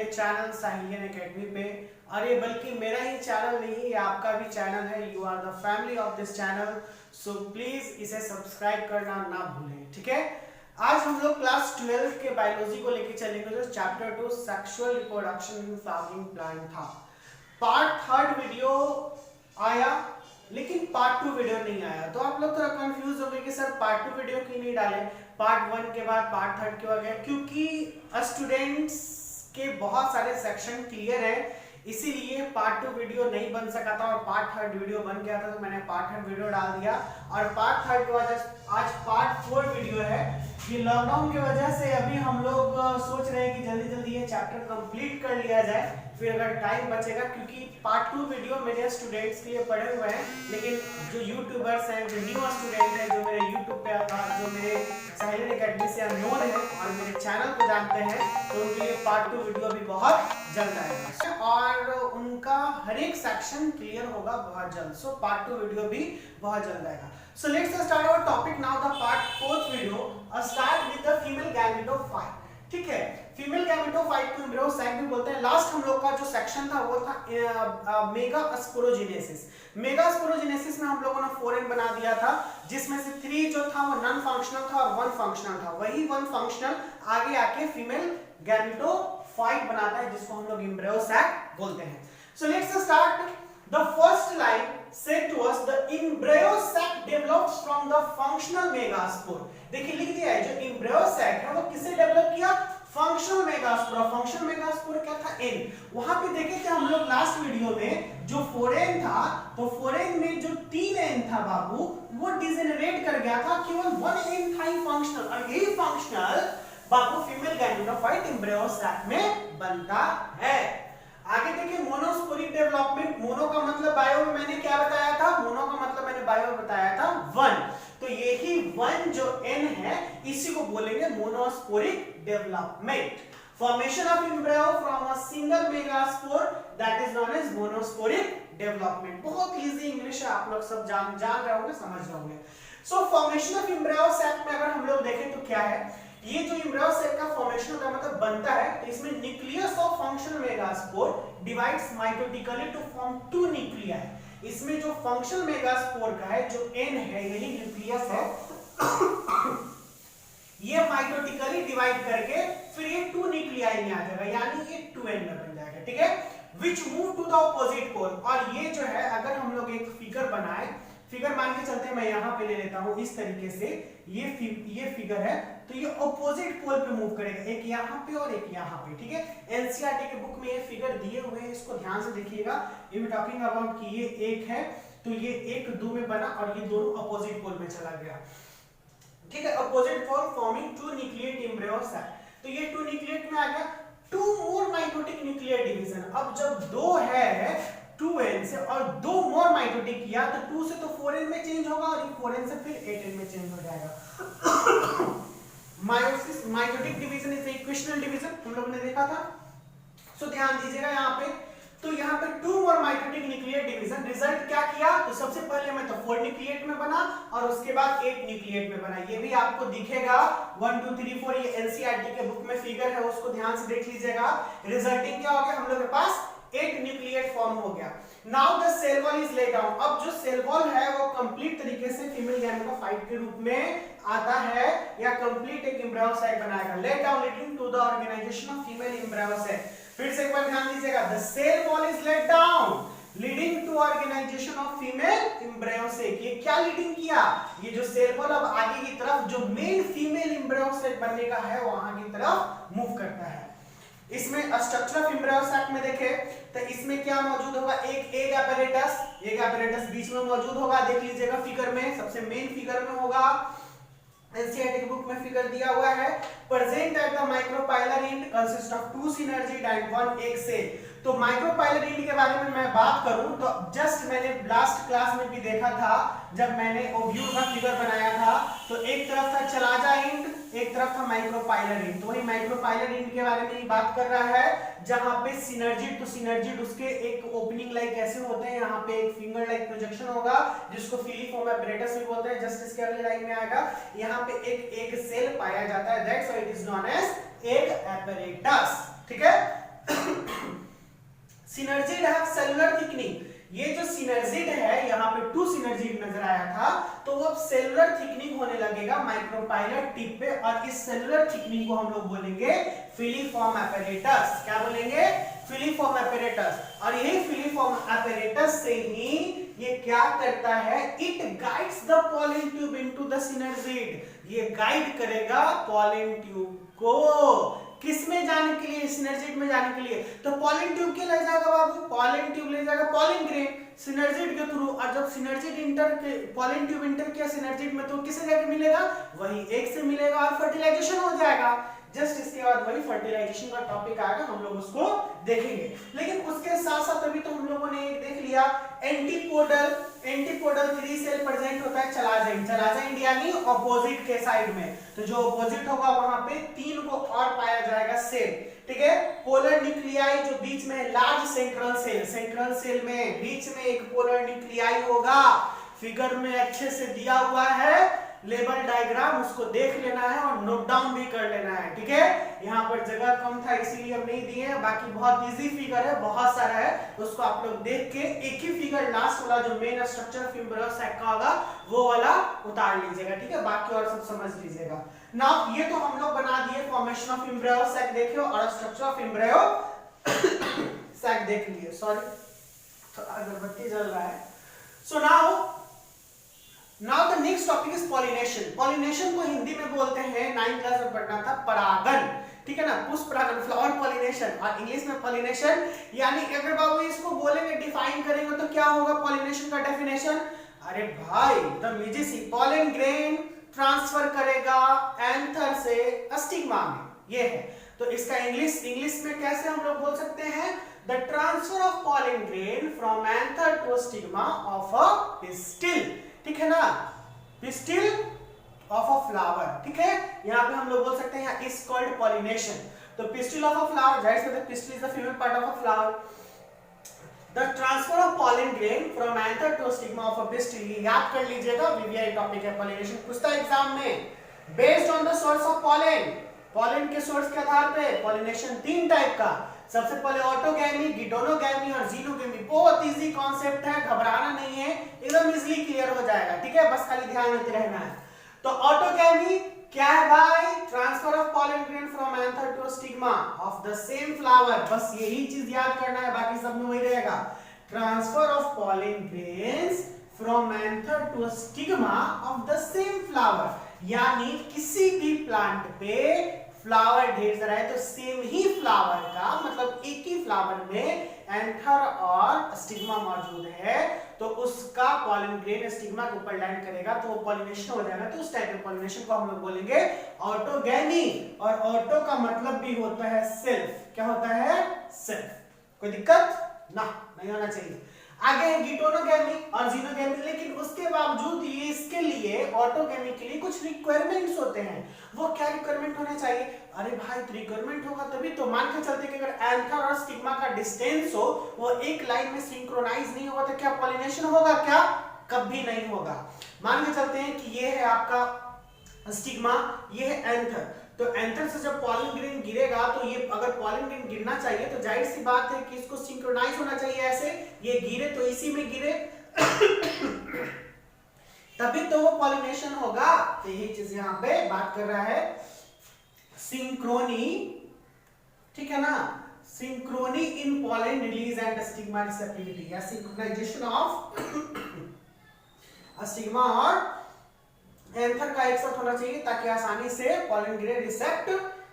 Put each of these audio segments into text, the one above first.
Channel साहिलियन academy पे। और ये बल्कि मेरा ही चैनल नहीं, ये आपका भी चैनल है। You are the family of this channel, so please इसे सब्सक्राइब करना ना भूलें, ठीक है। आज हम लोग क्लास 12 के बायोलॉजी को लेके चलेंगे, जो chapter 2 sexual reproduction in flowering plant था। पार्ट 3 वीडियो आया लेकिन पार्ट 2 वीडियो नहीं आया, तो आप लोग थोड़ा कंफ्यूज हो गए कि सर पार्ट 2 वीडियो क्यों नहीं डाले, पार्ट 1 के बाद पार्ट 3 क्यों आ गया। क्योंकि स्टूडेंट्स के बहुत सारे सेक्शन क्लियर है, इसीलिए पार्ट 2 वीडियो नहीं बन सका था और पार्ट 3 वीडियो बन गया था, तो मैंने पार्ट 3 वीडियो डाल दिया। और पार्ट 3 के बाद आज पार्ट 4 वीडियो है। ये लॉकडाउन की वजह से अभी हम लोग सोच रहे हैं कि जल्दी जल्दी ये चैप्टर कंप्लीट कर लिया जाए, फिर अगर टाइम बचेगा, क्योंकि पार्ट 2 वीडियो मेरे स्टूडेंट्स के लिए पड़े हुए हैं, लेकिन जो यूट्यूबर्स हैं, जो न्यू स्टूडेंट हैं, जो मेरे यूट्यूब पे जो मेरे साहिलियन एकेडमी से अननोन है और मेरे चैनल को जानते हैं, तो उनके लिए पार्ट 2 वीडियो भी बहुत जल्द आएगा और उनका हर एक सेक्शन क्लियर होगा बहुत जल्द। सो पार्ट 2 वीडियो भी बहुत जल्द आएगा। So let's start our topic now, the part 4th video. Start with the female gametophyte. ठीक है, फीमेल गैमेटोफाइट को एम्ब्रियोसाइट भी बोलते हैं। लास्ट हम लोग का जो सेक्शन था वो था मेगास्पोरोजेनेसिस। मेगास्पोरोजेनेसिस में हम लोगों ने 4n बना दिया था, जिसमें से 3 जो था वो नॉन फंक्शनल था और 1 फंक्शनल था। वही 1 फंक्शनल आगे आके फीमेल गैमेटोफाइट बनाता है, जिसको हम लोग एम्ब्रियोसाइट बोलते हैं। So let's start. The first line said to us the embryo sac develops from the functional megaspore. देखिए लिख दिया है, जो embryo sac है वो किससे डेवलप किया? Functional megaspore. फंक्शनल मेगास्पोर क्या था? n। वहां पे देखे थे हम लोग लास्ट वीडियो में, जो 4n था, तो 4n में जो 3n था बाबू, वो डिजेनरेट कर गया था, केवल 1n था ही फंक्शनल, और यही फंक्शनल बाबू फीमेल गैमेटोफाइट एम्ब्रियो sac में बनता है। आगे देखिए मोनोस्पोरिक डेवलपमेंट। मोनो का मतलब बायो में मैंने क्या बताया था? मोनो का मतलब मैंने बायो में बताया था 1। तो यही 1 जो n है, इसी को बोलेंगे monosporic development. Formation of embryo from a single megaspore, that is known as monosporic development. बहुत इजी इंग्लिश है, आप लोग सब जान रहे होंगे, समझ रहे होंगे। So formation of embryo sac में अगर हम लोग देखें तो क्या है, ये जो एम्ब्रियो सेल का फॉर्मेशन होता है, मतलब बनता है, तो इसमें nucleus of functional megaspore divides mitotically to form 2 nuclei. इसमें जो फंक्शनल मेगास्पोर का है, जो n है, यही न्यूक्लियस है, ये माइटोटिकली डिवाइड करके फिर ये 2 न्यूक्लियाई में आ जाएगा, यानी ये 2n में बन जाएगा, ठीक है। Which move to the opposite pole. और ये जो है, अगर हम लोग एक फिगर बनाए, फिगर मान के चलते हैं, मैं यहाँ पे ले लेता हूँ इस तरीके से, ये फिगर है, तो ये ऑपोजिट पोल पे मूव करेगा, एक यहाँ पे और एक यहाँ पे, ठीक है। एनसीईआरटी के बुक में ये फिगर दिए हुए हैं, इसको ध्यान से देखिएगा। ये मैं टॉकिंग अबाउट कि ये एक है, तो ये 1 2 में बना और ये दोनों ऑपोजिट पोल में चला गया, ठीक है। Opposite pole forming 2 nucleate embryo sac. तो ये 2 न्यूक्लिएट में आ गया। 2 मोर माइटोटिक न्यूक्लियर डिवीजन। अब जब 2 है 2n से और 2 मोर माइटोटिक किया, तो 2 से तो 4n में चेंज होगा और ये 4n से फिर 8n में चेंज हो जाएगा। Meiosis mitotic division is equational division, हम लोगों ने देखा था। सो ध्यान दीजिएगा यहाँ पे, तो यहाँ पे 2 मोर माइटोटिक न्यूक्लियर डिवीजन, रिजल्ट क्या किया? तो सबसे पहले में तो 4 न्यूक्लिएट में बना और उसके बाद 8 न्यूक्लिएट में बना। ये भी आपको दिखेगा 1 2 3 4, ये एनसीईआरटी के बुक में फिगर है, उसको ध्यान से देख लीजिएगा। रिजल्टिंग क्या हो गया? हम लोग के पास 8 न्यूक्लिएट फॉर्म हो गया। Now the cell wall is laid down. अब जो सेल वॉल है वो कंप्लीट तरीके से फीमेल गैमेटोफाइट के रूप में आता है, या कंप्लीट एक एम्ब्रियो साइट बनाएगा। Laid down leading to the organisation of female embryo site. फिर से एक बार ध्यान दीजिएगा, the cell wall is laid down leading to organisation of female embryo site. ये क्या लीडिंग किया? ये जो सेल वॉल अब आगे की तरफ जो मेन फीमेल एम्ब्रियो साइट बनने का है, वो आगे की तरफ मूव करता है। इसमें स्ट्रक्चर ऑफ एम्ब्रियो सैक में देखें तो इसमें क्या मौजूद होगा? एक एग apparatus बीच में मौजूद होगा, देख लीजिएगा फिगर में, सबसे मेन फिगर में होगा। एनसीईआरटी बुक में फिगर दिया हुआ है। Present at the micropylar end consist of 2 synergid and 1 egg cell. तो माइक्रोपाइलर एंड के बारे में मैं बात करूं तो जस्ट मैंने लास्ट क्लास में भी देखा था, जब मैंने ओव्यूल का फिगर बनाया था, तो एक तरफ था चलाजा एंड, एक तरफ था माइक्रोपाइलर एंड। तो वही माइक्रोपाइलर एंड के बारे में ही बात कर रहा है, जहां पे सिनर्जिड, तो सिनर्जिड उसके एक ओपनिंग लाइक ऐसे होते हैं, यहाँ पे एक फिंगर लाइक प्रोजेक्शन होगा, जिसको फिलीफॉर्म एपरेटस भी बोलते हैं। जस्ट इसके अगले लाइन में आएगा, यहाँ पे एक एग सेल पाया जाता है, that's why it is known as egg apparatus, ठीक है। Synergid have cellular thickening. ये जो सिनर्जिड है, यहाँ पे 2 सिनर्जिड नजर आया था, तो वो अब सेलुलर थिकनिंग होने लगेगा माइक्रोपाइलट टिप पे, और इस सेलुलर थिकनिंग को हम लोग बोलेंगे फिलीफॉर्म एपेरेटस। क्या बोलेंगे? Filiform apparatus. और यही फिलीफॉर्म एपेरेटस से ही ये क्या करता है, it guides the pollen tube into the synergid. ये गाइड करेगा पॉलन ट्यूब को किस में जाने के लिए, सिनर्जिड में जाने के लिए। तो पॉलन ट्यूब के ले जाएगा बाबू, पॉलन ट्यूब ले जाएगा पॉलन ग्रेन सिनर्जिड के थ्रू, और जब सिनर्जिड इंटर के पॉलन ट्यूब इंटर किया सिनर्जिड में, तो किसे जाके मिलेगा, वही एक से मिलेगा और फर्टिलाइजेशन हो जाएगा। जस्ट इसके बाद वही फर्टिलाइजेशन का टॉपिक आएगा, हम लोग उसको देखेंगे। लेकिन उसके साथ साथ अभी तो हम लोगों ने एक देख लिया, एंटीपोडल 3 सेल प्रेजेंट होता है चलाजाइंड यानी ऑपोजिट के साइड में। तो जो ऑपोजिट होगा वहां पे 3 को और पाया जाएगा सेल, ठीक है। पोलर न्यूक्लियाई जो बीच में लार्ज सेंट्रल सेल में बीच में एक पोलर न्यूक्लियाई होगा, फिगर में अच्छे से दिया हुआ है, लेबल डायग्राम उसको देख लेना है और नोट डाउन भी कर लेना है, ठीक है। यहाँ पर जगह कम था इसीलिए हम नहीं दिए, बाकी बहुत इजी फिगर है, बहुत सारा है, उसको आप लोग देख के एक ही फिगर लास्ट वाला जो मेन स्ट्रक्चर फिम्ब्रियो सैक का होगा वो वाला उतार लीजिएगा, ठीक है। बाकी और सब समझ लीजिएगा। नाउ ये तो हम लोग बना दिए, फॉर्मेशन ऑफ फिम्ब्रियो सैक देखियो और स्ट्रक्चर ऑफ फिम्ब्रियो सैक देख लिए। सॉरी थोड़ा अगरबत्ती जल रहा है। So now the next topic is pollination. Pollination को हिंदी में बोलते हैं, 9th क्लास में पढ़ना था, परागन, ठीक है ना, पुष्प परागन, फ्लावर पॉलिनेशन। और इंग्लिश में पॉलिनेशन यानी अगर बाबू इसको बोलेंगे डिफाइन करेंगे तो क्या होगा पॉलिनेशन का डेफिनेशन? अरे भाई एकदम इजी सी, पॉलन ग्रेन ट्रांसफर करेगा एंथर से स्टिग्मा में, ये है। तो इसका इंग्लिश में कैसे हम लोग बोल सकते हैं, the transfer of pollen grain from anther to stigma of a pistil, ठीक है ना, पिस्टिल ऑफ अ फ्लावर, ठीक है। यहाँ पे हम लोग बोल सकते हैं इज कॉल्ड पॉलिनेशन। तो पिस्टिल ऑफ अ फ्लावर, जाहिर सी बात है pistil is the female part of a flower. The transfer of pollen grain from anther to stigma of a pistil, ये याद कर लीजिएगा, वीवीआई टॉपिक है पॉलिनेशन, पूछता है एग्जाम में। Based on the source of pollen, pollen के source के आधार पे पॉलिनेशन 3 टाइप का, सबसे पहले ऑटोगैमी, गिडोनोगैमी और जीनोगैमी। बहुत इजी कॉन्सेप्ट है, घबराना नहीं है, एकदम इजीली क्लियर हो जाएगा, ठीक है, बस खाली ध्यान देते रहना है। तो ऑटोगैमी क्या है भाई, transfer of pollen grain from anther to stigma of the same flower, बस यही चीज याद करना है, बाकी सब में वही रहेगा। Transfer of pollen grains from anther to stigma of the same flower, यानी किसी भी प्लांट पे फ्लावर ढेर सारा है तो सेम ही फ्लावर का, मतलब एक ही फ्लावर में एंथर और स्टिग्मा मौजूद है, तो उसका पॉलन ग्रेन स्टिग्मा के ऊपर लैंड करेगा तो वो पॉलिनेशन हो जाएगा। तो उस टाइप के पॉलिनेशन को हम लोग बोलेंगे ऑटोगैमी, और ऑटो का मतलब भी होता है सेल्फ। क्या होता है? सेल्फ। कोई दिक्कत ना, नहीं होना चाहिए। आगे है गिडोनोगैमी और जीनोगैमी, लेकिन उसके बावजूद ये इसके लिए ऑटोगैमी के लिए कुछ रिक्वायरमेंट्स होते हैं। वो क्या रिक्वायरमेंट होने चाहिए? अरे भाई तो रिक्वायरमेंट होगा तभी तो, मान के चलते कि अगर एंथर और स्टिग्मा का डिस्टेंस हो, वो एक लाइन में सिंक्रोनाइज नहीं होगा तो क्या पॉलिनेशन होगा? क्या कभी नहीं होगा। मान के चलते हैं कि ये है आपका स्टिग्मा, ये है एंथर, तो एंथर से जब पॉलन ग्रेन गिरेगा तो ये अगर पॉलन ग्रेन गिरना चाहिए तो जाहिर सी बात है कि इसको सिंक्रोनाइज होना चाहिए, ऐसे ये गिरे तो इसी में गिरे तभी तो वो पॉलिनेशन होगा। तो यही चीज यहाँ पे बात कर रहा है, सिंक्रोनी, ठीक है ना, synchrony in pollen release and stigma receptivity, या सिंक्रोनाइजेशन ऑफ स्टिग्मा और एंथर का एक साथ होना चाहिए ताकि आसानी से पॉलन ग्रेन रिसेप्ट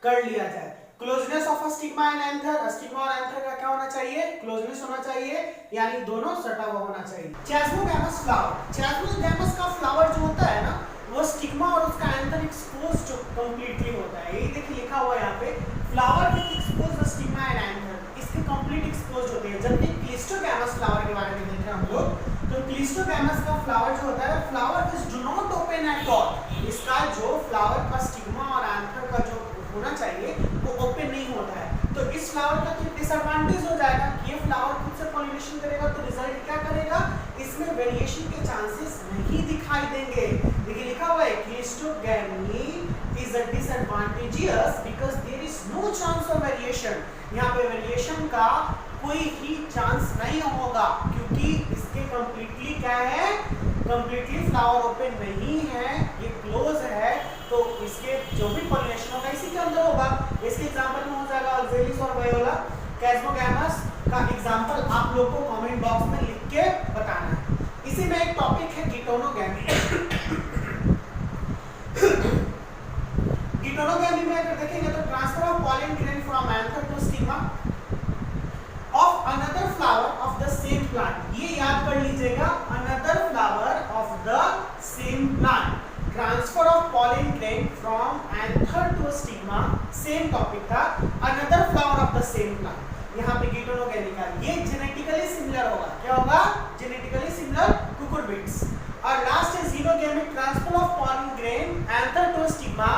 कर लिया जाए। Closeness of stigma and anther, stigma और एंथर का क्या होना चाहिए? क्लोजनेस होना चाहिए, यानी दोनों सटा हुआ होना चाहिए। चैस्मोगैमस फ्लावर, चैस्मोगैमस का फ्लावर जो होता है ना, वो स्टिग्मा और उसका एंथर एक्सपोज जो कंप्लीटली होता है, यही देखिए लिखा हुआ है यहाँ पे, flower with exposed stigma and anther, इसके कंप्लीट एक्सपोज होते हैं। जबकि क्लिस्टोगैमस फ्लावर के बारे में देख रहे हैं हम लोग, तो क्लिस्टोगैमस का फ्लावर जो होता है, flower is do not open at all, इसका जो फ्लावर का स्टिग्मा और एंथर का जो होना चाहिए वो ओपन नहीं होता है। तो इस फ्लावर का तो डिसएडवांटेज हो जाएगा कि ये फ्लावर खुद से पॉलिनेशन करेगा तो रिजल्ट क्या करेगा, इसमें वेरिएशन के चांसेस नहीं दिखाई देंगे। देखिए लिखा हुआ है cleistogamy is a disadvantageous because there is no chance of variation, यहाँ पे वेरिएशन का कोई ही चांस नहीं होगा, क्योंकि इसके कंप्लीटली क्या है, कंप्लीटली फ्लावर ओपन नहीं है, ये क्लोज है, तो इसके जो भी पॉलिनेशन होगा इसी के अंदर होगा। इसके एग्जांपल में हो जाएगा ऑक्जेलिस और वायोला। कैस्मोगैमस का एग्जांपल आप लोग को कमेंट बॉक्स में लिख के बताना है। इसी में एक टॉपिक है गिटोनोगैमी। गिटोनोगैमी में अगर देखेंगे तो transfer of pollen grain from anther to stigma of another flower of the same plant. ये याद कर लीजिएगा, another flower of the same plant, transfer of pollen grain from anther to stigma, same topic था, another flower of the same plant. यहाँ पे गिटोनोगैमी का ये genetically similar होगा, क्या होगा, जेनेटिकली सिमिलर कुकुरबिट्स। और लास्ट है xenogamic, transfer of pollen grain anther to stigma.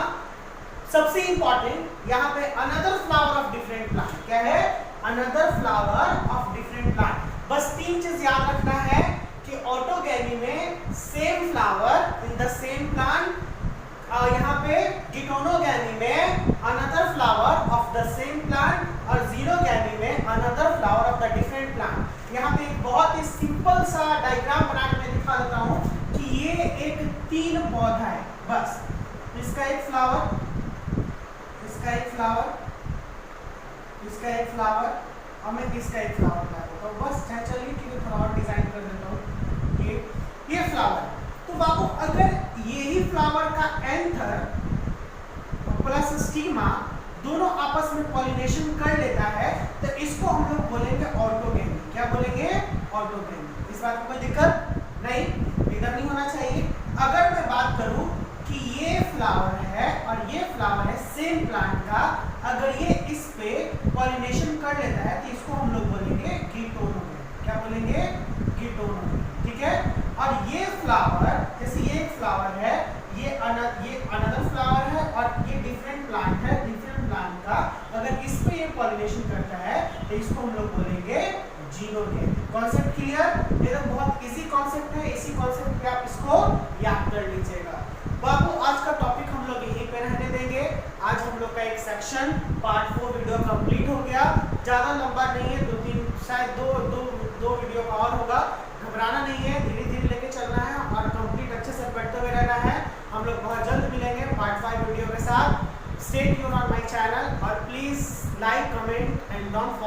सबसे इंपॉर्टेंट यहाँ पे another flower of different plant, क्या है, another flower of different plant. बस तीन चीज याद रखना है कि ऑटोगैमी में same flower in the same plant, यहाँ पे गिटोनोगैमी में another flower of the same plant, और जीनोगैमी में another flower of the different plant. यहाँ पे एक बहुत ही सिंपल सा डायग्राम बना के मैं दिखा देता हूँ कि ये एक तीन पौधा है, बस इसका एक फ्लावर, इसका एक फ्लावर, इसका एक फ्लावर, और मैं इसका एक फ्लावर बना देता हूँ। बस चलिए ठीक है, थोड़ा और डिजाइन कर देता हूँ। ये फ्लावर, तो बाबू अगर यही फ्लावर का एंथर प्लस स्टिग्मा दोनों आपस में पॉलिनेशन कर लेता है, तो इसको हम लोग बोलेंगे ऑटोगैमी। क्या बोलेंगे, ऑटोगैमी। इस बात में कोई दिक्कत नहीं, एकदम नहीं होना चाहिए। अगर मैं बात करूं कि ये फ्लावर है और ये फ्लावर है सेम प्लांट का, अगर ये इस पे पॉलिनेशन कर लेता है तो इसको हम लोग बोलेंगे गिटोनोगैमी। क्या बोलेंगे, गिटोनोगैमी, ठीक है। और ये फ्लावर, जैसे ये एक फ्लावर है, ये अनदर फ्लावर है, और ये डिफरेंट प्लांट है, डिफरेंट प्लांट का अगर इस पे ये पॉलिनेशन करता है तो इसको हम लोग बोलेंगे जीनोगैमी। Concept clear? ये तो बहुत इजी कॉन्सेप्ट है, इसी कॉन्सेप्ट पे आप इसको याद कर लीजिएगा। बाबू आज का टॉपिक हम लोग यहीं पे रहने देंगे। आज हम लोग का एक सेक्शन पार्ट 4 वीडियो कंप्लीट हो गया, ज्यादा लंबा नहीं है, शायद दो वीडियो का और होगा। घबराना नहीं है, धीरे धीरे लेके चलना है और कंप्लीट अच्छे से पढ़ते हुए रहना है। हम लोग बहुत जल्द मिलेंगे पार्ट 5 वीडियो के साथ। Stay tuned on my channel और please like, comment and don't